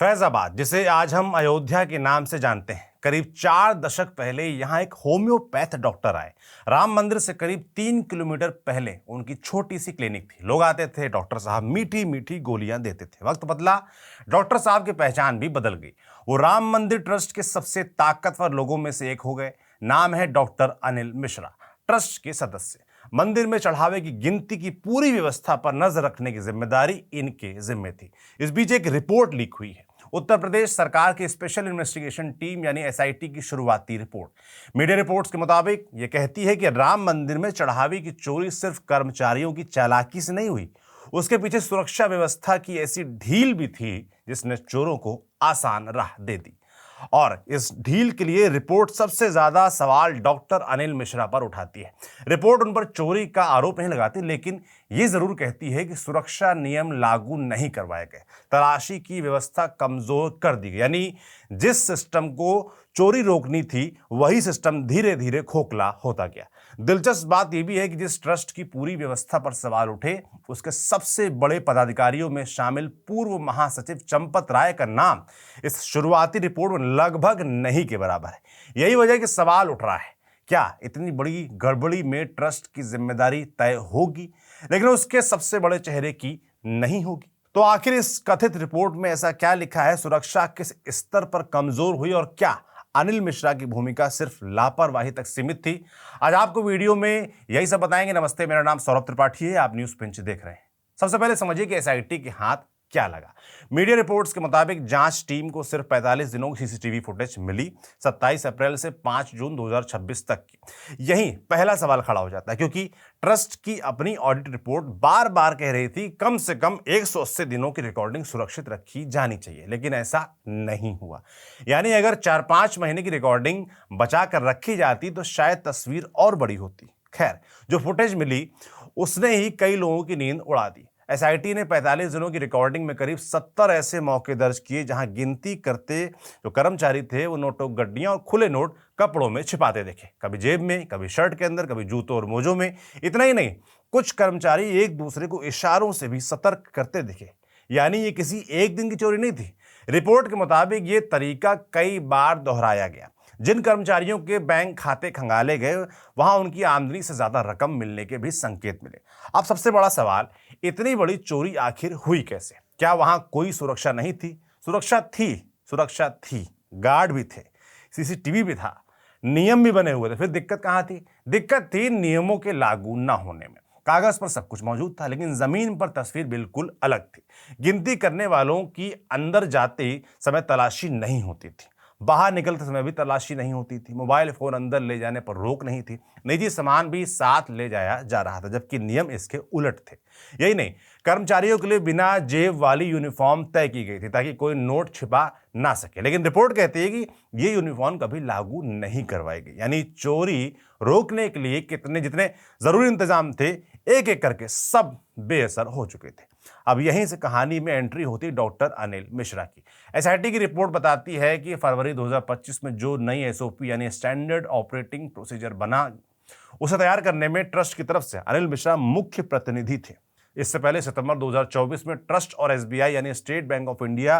फैजाबाद, जिसे आज हम अयोध्या के नाम से जानते हैं, करीब 4 दशक पहले यहाँ एक होम्योपैथ डॉक्टर आए। राम मंदिर से करीब 3 किलोमीटर पहले उनकी छोटी सी क्लिनिक थी। लोग आते थे, डॉक्टर साहब मीठी मीठी गोलियां देते थे। वक्त बदला, डॉक्टर साहब की पहचान भी बदल गई। वो राम मंदिर ट्रस्ट के सबसे ताकतवर लोगों में से एक हो गए। नाम है डॉक्टर अनिल मिश्रा। ट्रस्ट के सदस्य, मंदिर में चढ़ावे की गिनती की पूरी व्यवस्था पर नजर रखने की जिम्मेदारी इनके जिम्मे थी। इस बीच एक रिपोर्ट लीक हुई है, उत्तर प्रदेश सरकार की स्पेशल इन्वेस्टिगेशन टीम यानी एसआईटी की शुरुआती रिपोर्ट। मीडिया रिपोर्ट्स के मुताबिक यह कहती है कि राम मंदिर में चढ़ावे की चोरी सिर्फ कर्मचारियों की चालाकी से नहीं हुई, उसके पीछे सुरक्षा व्यवस्था की ऐसी ढील भी थी जिसने चोरों को आसान राह दे दी। और इस ढील के लिए रिपोर्ट सबसे ज्यादा सवाल डॉक्टर अनिल मिश्रा पर उठाती है। रिपोर्ट उन पर चोरी का आरोप नहीं लगाती, लेकिन यह जरूर कहती है कि सुरक्षा नियम लागू नहीं करवाए गए, तलाशी की व्यवस्था कमजोर कर दी गई। यानी जिस सिस्टम को चोरी रोकनी थी वही सिस्टम धीरे धीरे खोखला होता गया। दिलचस्प बात यह भी है कि जिस ट्रस्ट की पूरी व्यवस्था पर सवाल उठे, उसके सबसे बड़े पदाधिकारियों में शामिल पूर्व महासचिव चंपत राय का नाम इस शुरुआती रिपोर्ट में लगभग नहीं के बराबर है। यही वजह कि सवाल उठ रहा है, क्या इतनी बड़ी गड़बड़ी में ट्रस्ट की जिम्मेदारी तय होगी, लेकिन उसके सबसे बड़े चेहरे की नहीं होगी। तो आखिर इस कथित रिपोर्ट में ऐसा क्या लिखा है? सुरक्षा किस स्तर पर कमजोर हुई और क्या अनिल मिश्रा की भूमिका सिर्फ लापरवाही तक सीमित थी? आज आपको वीडियो में यही सब बताएंगे। नमस्ते, मेरा नाम सौरभ त्रिपाठी है, आप न्यूज पिंच देख रहे हैं। सबसे पहले समझिए कि एसआईटी के हाथ क्या लगा। मीडिया रिपोर्ट्स के मुताबिक जांच टीम को सिर्फ 45 दिनों की सीसीटीवी फुटेज मिली, 27 अप्रैल से 5 जून 2026 तक की। यहीं पहला सवाल खड़ा हो जाता है, क्योंकि ट्रस्ट की अपनी ऑडिट रिपोर्ट बार बार कह रही थी कम से कम 180 दिनों की रिकॉर्डिंग सुरक्षित रखी जानी चाहिए, लेकिन ऐसा नहीं हुआ। यानी अगर 4-5 महीने की रिकॉर्डिंग बचा कर रखी जाती तो शायद तस्वीर और बड़ी होती। खैर, जो फुटेज मिली उसने ही कई लोगों की नींद उड़ा दी। एसआईटी ने 45 दिनों की रिकॉर्डिंग में करीब 70 ऐसे मौके दर्ज किए जहां गिनती करते जो कर्मचारी थे वो नोटों गड्डियां और खुले नोट कपड़ों में छिपाते देखे, कभी जेब में, कभी शर्ट के अंदर, कभी जूतों और मोजों में। इतना ही नहीं, कुछ कर्मचारी एक दूसरे को इशारों से भी सतर्क करते दिखे। यानी ये किसी एक दिन की चोरी नहीं थी। रिपोर्ट के मुताबिक ये तरीका कई बार दोहराया गया। जिन कर्मचारियों के बैंक खाते खंगाले गए, वहां उनकी आमदनी से ज्यादा रकम मिलने के भी संकेत मिले। अब सबसे बड़ा सवाल, इतनी बड़ी चोरी आखिर हुई कैसे? क्या वहां कोई सुरक्षा नहीं थी? सुरक्षा थी, गार्ड भी थे, सीसीटीवी भी था, नियम भी बने हुए थे। फिर दिक्कत कहां थी? दिक्कत थी नियमों के लागू न होने में। कागज पर सब कुछ मौजूद था, लेकिन जमीन पर तस्वीर बिल्कुल अलग थी। गिनती करने वालों की अंदर जाते समय तलाशी नहीं होती थी, बाहर निकलते समय भी तलाशी नहीं होती थी, मोबाइल फोन अंदर ले जाने पर रोक नहीं थी, निजी सामान भी साथ ले जाया जा रहा था, जबकि नियम इसके उलट थे। यही नहीं, कर्मचारियों के लिए बिना जेब वाली यूनिफॉर्म तय की गई थी ताकि कोई नोट छिपा ना सके। लेकिन रिपोर्ट कहती है कि ये यूनिफॉर्म कभी लागू नहीं करवाई गई। यानी चोरी रोकने के लिए कितने जितने जरूरी इंतजाम थे, एक एक करके सब बेअसर हो चुके थे। अब यहीं से कहानी में एंट्री होती डॉक्टर अनिल मिश्रा की। एसआईटी की रिपोर्ट बताती है कि फरवरी 2025 में जो नई एसओपी यानी स्टैंडर्ड ऑपरेटिंग प्रोसीजर बना, उसे तैयार करने में ट्रस्ट की तरफ से अनिल मिश्रा मुख्य प्रतिनिधि थे। इससे पहले सितंबर 2024 में ट्रस्ट और एसबीआई यानी स्टेट बैंक ऑफ इंडिया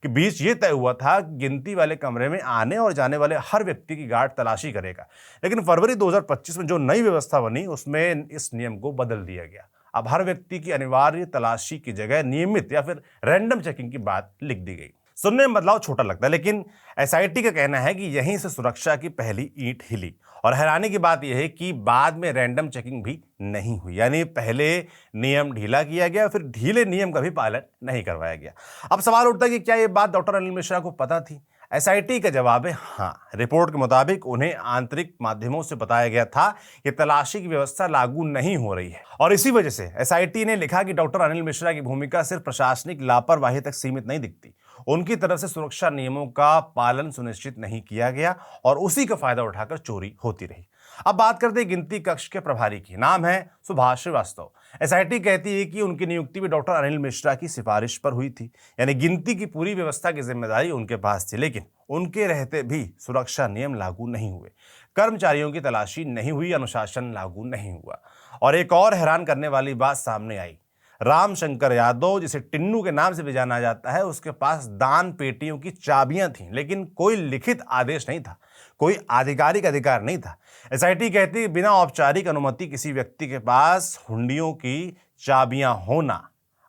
के बीच यह तय हुआ था कि गिनती वाले कमरे में आने और जाने वाले हर व्यक्ति की गार्ड तलाशी करेगा। लेकिन फरवरी 2025 में जो नई व्यवस्था बनी उसमें इस नियम को बदल दिया गया। अब हर व्यक्ति की अनिवार्य तलाशी की जगह नियमित या फिर रैंडम चेकिंग की बात लिख दी गई। सुनने में बदलाव छोटा लगता है, लेकिन एसआईटी का कहना है कि यहीं से सुरक्षा की पहली ईंट हिली। और हैरानी की बात यह है कि बाद में रैंडम चेकिंग भी नहीं हुई। यानी पहले नियम ढीला किया गया, फिर ढीले नियम का भी पालन नहीं करवाया गया। अब सवाल उठता है कि क्या यह बात डॉक्टर अनिल मिश्रा को पता थी? एसआईटी का जवाब है हाँ। रिपोर्ट के मुताबिक उन्हें आंतरिक माध्यमों से बताया गया था कि तलाशी की व्यवस्था लागू नहीं हो रही है, और इसी वजह से एसआईटी ने लिखा कि डॉक्टर अनिल मिश्रा की भूमिका सिर्फ प्रशासनिक लापरवाही तक सीमित नहीं दिखती। उनकी तरफ से सुरक्षा नियमों का पालन सुनिश्चित नहीं किया गया और उसी का फायदा उठाकर चोरी होती रही। अब बात करते हैं गिनती कक्ष के प्रभारी की। नाम है सुभाष श्रीवास्तव। एसआईटी कहती है कि उनकी नियुक्ति भी डॉक्टर अनिल मिश्रा की सिफारिश पर हुई थी। यानी गिनती की पूरी व्यवस्था की जिम्मेदारी उनके पास थी, लेकिन उनके रहते भी सुरक्षा नियम लागू नहीं हुए, कर्मचारियों की तलाशी नहीं हुई, अनुशासन लागू नहीं हुआ। और एक और हैरान करने वाली बात सामने आई, रामशंकर यादव, जिसे टिन्नू के नाम से भी जाना जाता है, उसके पास दान पेटियों की चाबियां थीं, लेकिन कोई लिखित आदेश नहीं था, कोई आधिकारिक अधिकार नहीं था। एसआईटी कहती है बिना औपचारिक अनुमति किसी व्यक्ति के पास हुंडियों की चाबियां होना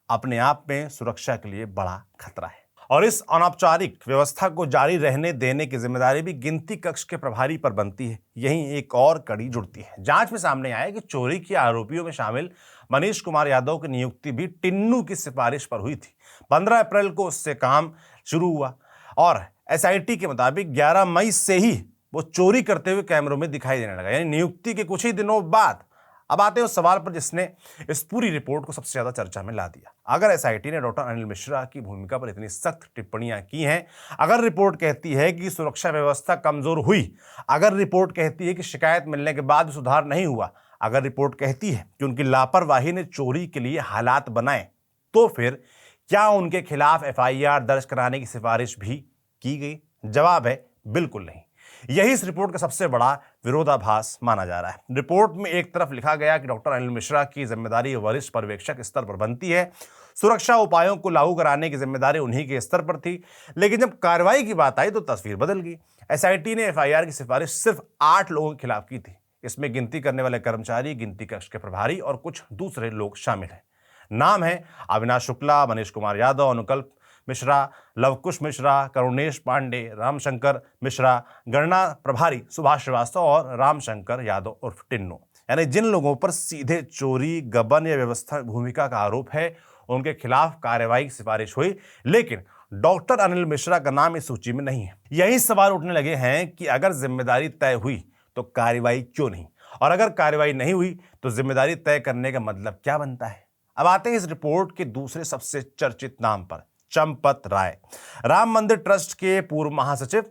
अपने आप में सुरक्षा के लिए बड़ा खतरा है। और इस अनौपचारिक व्यवस्था को जारी रहने देने की जिम्मेदारी भी गिनती कक्ष के प्रभारी पर बनती है। यहीं एक और कड़ी जुड़ती है। जांच में सामने आया कि चोरी के आरोपियों में शामिल मनीष कुमार यादव की नियुक्ति भी टिन्नू की सिफारिश पर हुई थी। 15 अप्रैल को उससे काम शुरू हुआ और एसआईटी के मुताबिक 11 मई से ही वो चोरी करते हुए कैमरों में दिखाई देने लगा, यानी नियुक्ति के कुछ ही दिनों बाद। अब आते हैं उस सवाल पर जिसने इस पूरी रिपोर्ट को सबसे ज्यादा चर्चा में ला दिया। अगर एसआईटी ने डॉक्टर अनिल मिश्रा की भूमिका पर इतनी सख्त टिप्पणियां की हैं, अगर रिपोर्ट कहती है कि सुरक्षा व्यवस्था कमजोर हुई, अगर रिपोर्ट कहती है कि शिकायत मिलने के बाद सुधार नहीं हुआ, अगर रिपोर्ट कहती है कि उनकी लापरवाही ने चोरी के लिए हालात बनाए, तो फिर क्या उनके खिलाफ एफआईआर दर्ज कराने की सिफारिश भी की गई? जवाब है बिल्कुल नहीं। यही इस रिपोर्ट का सबसे बड़ा विरोधाभास माना जा रहा है। रिपोर्ट में एक तरफ लिखा गया कि डॉक्टर अनिल मिश्रा की जिम्मेदारी वरिष्ठ पर्यवेक्षक स्तर पर बनती है, सुरक्षा उपायों को लागू कराने की जिम्मेदारी उन्हीं के स्तर पर थी, लेकिन जब कार्रवाई की बात आई तो तस्वीर बदल गई। एसआईटी ने एफआईआर की सिफारिश सिर्फ 8 लोगों के खिलाफ की थी। इसमें गिनती करने वाले कर्मचारी, गिनती कक्ष के प्रभारी और कुछ दूसरे लोग शामिल हैं। नाम है अविनाश शुक्ला, मनीष कुमार यादव, अनुकल्प मिश्रा, लवकुश मिश्रा, करुणेश पांडे, रामशंकर मिश्रा, गणना प्रभारी सुभाष श्रीवास्तव और रामशंकर यादव उर्फ टिन्नू। यानी जिन लोगों पर सीधे चोरी, गबन या व्यवस्था भूमिका का आरोप है, उनके खिलाफ कार्रवाई की सिफारिश हुई, लेकिन डॉक्टर अनिल मिश्रा का नाम इस सूची में नहीं है। यही सवाल उठने लगे हैं कि अगर जिम्मेदारी तय हुई तो कार्रवाई क्यों नहीं, और अगर कार्रवाई नहीं हुई तो जिम्मेदारी तय करने का मतलब क्या बनता है? अब आते हैं इस रिपोर्ट के दूसरे सबसे चर्चित नाम पर, चंपत राय। राम मंदिर ट्रस्ट के पूर्व महासचिव,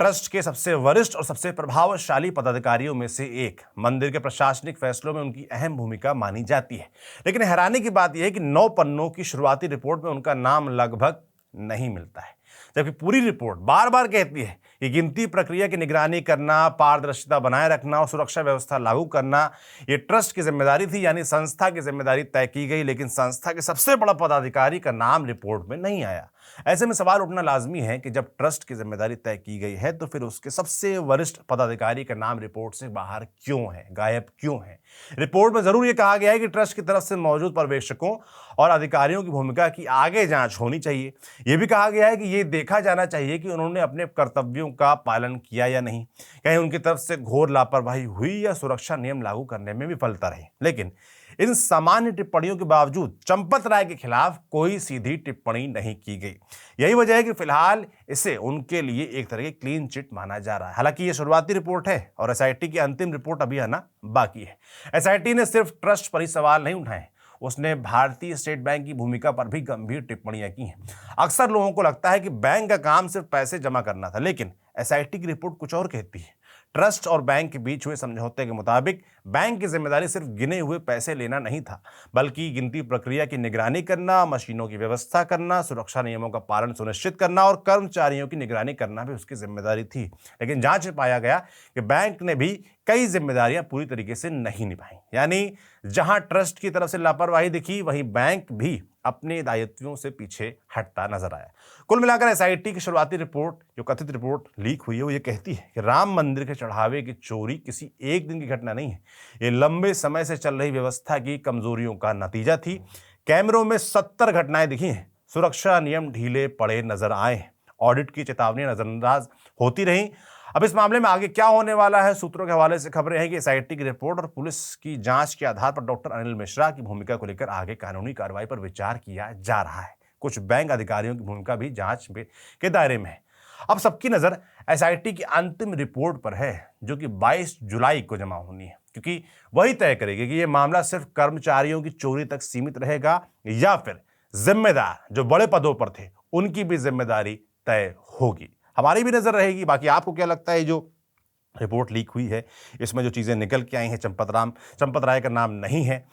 ट्रस्ट के सबसे वरिष्ठ और सबसे प्रभावशाली पदाधिकारियों में से एक। मंदिर के प्रशासनिक फैसलों में उनकी अहम भूमिका मानी जाती है, लेकिन हैरानी की बात यह है कि 9 पन्नों की शुरुआती रिपोर्ट में उनका नाम लगभग नहीं मिलता है, जबकि पूरी रिपोर्ट बार बार कहती है कि गिनती प्रक्रिया की निगरानी करना, पारदर्शिता बनाए रखना और सुरक्षा व्यवस्था लागू करना ये ट्रस्ट की जिम्मेदारी थी, यानी संस्था की जिम्मेदारी तय की गई, लेकिन संस्था के सबसे बड़ा पदाधिकारी का नाम रिपोर्ट में नहीं आया। ऐसे में सवाल उठना लाजमी है कि जब ट्रस्ट की जिम्मेदारी तय की गई है तो फिर उसके सबसे वरिष्ठ पदाधिकारी का नाम रिपोर्ट से बाहर क्यों है, गायब क्यों है? रिपोर्ट में जरूर यह कहा गया है कि ट्रस्ट की तरफ से मौजूद पर्यवेक्षकों और अधिकारियों की भूमिका की आगे जांच होनी चाहिए। यह भी कहा गया है कि यह देखा जाना चाहिए कि उन्होंने अपने कर्तव्यों का पालन किया या नहीं, कहीं उनकी तरफ से घोर लापरवाही हुई या सुरक्षा नियम लागू करने में विफलता रही। लेकिन इन सामान्य टिप्पणियों के बावजूद चंपत राय के खिलाफ कोई सीधी टिप्पणी नहीं की गई। यही वजह है कि फिलहाल इसे उनके लिए एक तरह की क्लीन चिट माना जा रहा है। हालांकि ये शुरुआती रिपोर्ट है और एसआईटी की अंतिम रिपोर्ट अभी आना बाकी है। एसआईटी ने सिर्फ ट्रस्ट पर ही सवाल नहीं उठाए, उसने भारतीय स्टेट बैंक की भूमिका पर भी गंभीर टिप्पणियां की हैं। अक्सर लोगों को लगता है कि बैंक का काम सिर्फ पैसे जमा करना था, लेकिन एसआईटी की रिपोर्ट कुछ और कहती है। ट्रस्ट और बैंक के बीच हुए समझौते के मुताबिक बैंक की जिम्मेदारी सिर्फ गिने हुए पैसे लेना नहीं था, बल्कि गिनती प्रक्रिया की निगरानी करना, मशीनों की व्यवस्था करना, सुरक्षा नियमों का पालन सुनिश्चित करना और कर्मचारियों की निगरानी करना भी उसकी जिम्मेदारी थी। लेकिन जांच में पाया गया कि बैंक ने भी कई जिम्मेदारियां पूरी तरीके से नहीं निभाई, यानी जहां ट्रस्ट की तरफ से लापरवाही दिखी, वहीं बैंक भी अपने दायित्वों से पीछे हटता नजर आया। कुल मिलाकर एसआईटी की शुरुआती रिपोर्ट, जो कथित रिपोर्ट लीक हुई है, वो ये कहती है कि राम मंदिर के चढ़ावे की चोरी किसी एक दिन की घटना नहीं है, ये लंबे समय से चल रही व्यवस्था की कमजोरियों का नतीजा थी। कैमरों में 70 घटनाएं दिखी हैं, सुरक्षा नियम ढीले पड़े नजर आए, ऑडिट की चेतावनियां नजरअंदाज होती रहीं। अब इस मामले में आगे क्या होने वाला है, सूत्रों के हवाले से खबरें हैं कि एसआईटी की रिपोर्ट और पुलिस की जांच के आधार पर डॉक्टर अनिल मिश्रा की भूमिका को लेकर आगे कानूनी कार्रवाई पर विचार किया जा रहा है। कुछ बैंक अधिकारियों की भूमिका भी जांच के दायरे में है। अब सबकी नजर एसआईटी की अंतिम रिपोर्ट पर है, जो कि 22 जुलाई को जमा होनी है, क्योंकि वही तय करेगी कि यह मामला सिर्फ कर्मचारियों की चोरी तक सीमित रहेगा या फिर जिम्मेदार जो बड़े पदों पर थे उनकी भी जिम्मेदारी तय होगी। हमारी भी नजर रहेगी। बाकी आपको क्या लगता है, जो रिपोर्ट लीक हुई है इसमें जो चीजें निकल के आई हैं, चंपत राय का नाम नहीं है,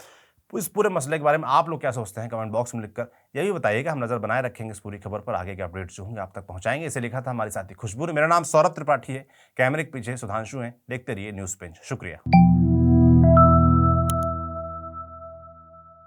इस पूरे मसले के बारे में आप लोग क्या सोचते हैं, कमेंट बॉक्स में लिखकर यह भी बताइएगा। हम नजर बनाए रखेंगे इस पूरी खबर पर, आगे के अपडेट्स जो होंगे आप तक पहुंचाएंगे। इसे लिखा था हमारे साथी खुशबू ने। मेरा नाम सौरभ त्रिपाठी है, कैमरे के पीछे सुधांशु हैं। देखते रहिए न्यूज़ पेंच। शुक्रिया।